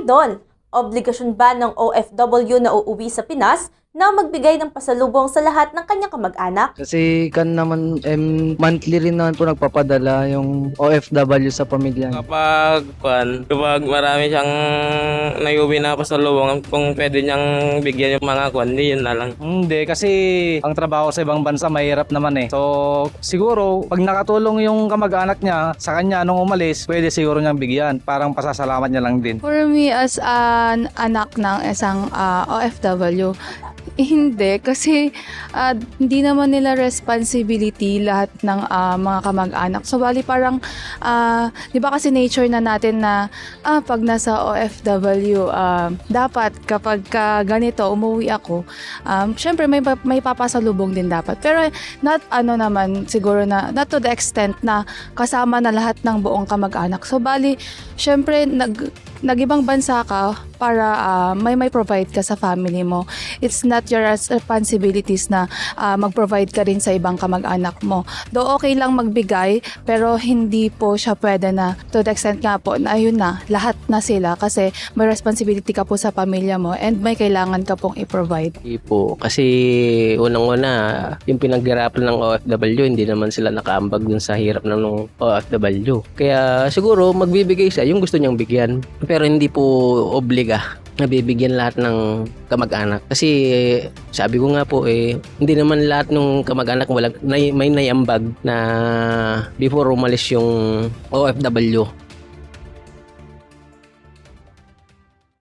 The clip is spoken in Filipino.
Idol, obligasyon ba ng OFW na uuwi sa Pinas na magbigay ng pasalubong sa lahat ng kanyang kamag-anak? Kasi kan naman, monthly rin naman po nagpapadala yung OFW sa pamilya. Kapag marami siyang nayuwi na pasalubong, kung pwede niyang bigyan yung mga yun na lang. Hindi, kasi ang trabaho sa ibang bansa mahirap naman eh. So, siguro, pag nakatulong yung kamag-anak niya sa kanya nung umalis, pwede siguro niyang bigyan. Parang pasasalamat niya lang din. For me, as an anak ng isang OFW, hindi. Kasi hindi naman nila responsibility lahat ng mga kamag-anak. So, bali parang, di ba kasi nature na natin na pag nasa OFW, dapat kapag ganito, umuwi ako, syempre may papasalubong din dapat. Pero not naman siguro na, not to the extent na kasama na lahat ng buong kamag-anak. So, bali, syempre, nag-ibang bansa ka para may provide ka sa family mo. It's not your responsibilities na mag-provide ka rin sa ibang kamag-anak mo. Though okay lang magbigay, pero hindi po siya pwede na to the extent nga po na ayun na, lahat na sila kasi may responsibility ka po sa pamilya mo and may kailangan ka pong i-provide. Hindi po, kasi unang-una, yung pinaghirapan ng OFW, hindi naman sila nakaambag dun sa hirap ng OFW. Kaya siguro magbibigay siya yung gusto niyang bigyan. Pero hindi po obliga na bibigyan lahat ng kamag-anak. Kasi sabi ko nga po hindi naman lahat ng kamag-anak may naiambag na before umalis yung OFW.